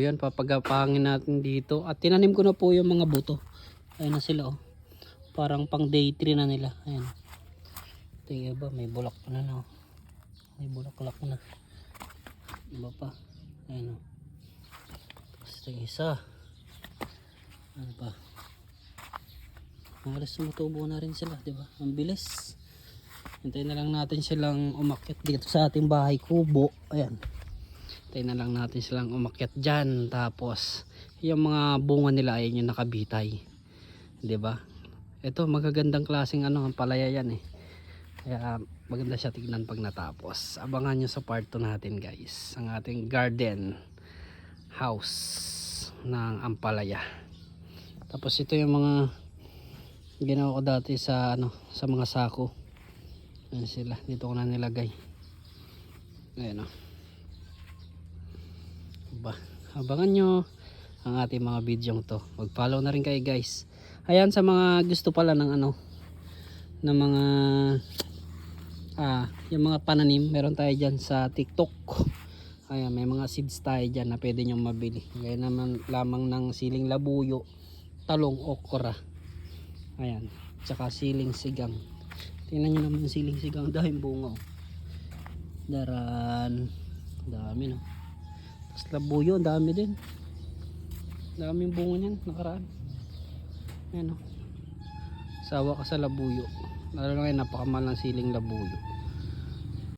Yan, papagapangin natin dito. At tinanim ko na po yung mga buto. Ayan na sila, oh. Parang pang day 3 na nila. Ayan. Tingnan ba, may bulak pa na, oh. May bulaklak na. Iba pa. Ayan, oh. Tapos ito yung isa. Ano pa? Halos sumutubo na rin sila, diba? Ang bilis. Hintayin na lang natin silang umakyat dito sa ating bahay kubo. Ayan. Hintayin na lang natin silang umakyat dyan. Tapos yung mga bunga nila ay yung nakabitay, diba? Ito magagandang klaseng ang palaya yan eh. Kaya maganda siya tignan pag natapos. Abangan nyo sa part 2 natin guys, ang ating garden house ng ampalaya. Tapos ito yung mga ginawa ko dati sa sa mga sako. Ayan sila, dito ko na nilagay. Ayan, oh. Diba? Abangan nyo ang ating mga video to. Mag-follow na rin kayo guys. Ayan, sa mga gusto pala ng ng mga yung mga pananim, meron tayo dyan sa TikTok. Ayan, may mga seeds tayo dyan na pwede nyong mabili. Gaya naman lamang ng siling labuyo, talong, okra. Ayan, tsaka siling sigang. Tingnan nyo naman siling sigang, dahil bunga, oh. Daran, dami, no. Tapos labuyo, dami din. Daming bunga nyan, nakaraan. Ayan, oh. Sawa ka sa labuyo. Lalo na ngayon, napakamahal ng siling labuyo.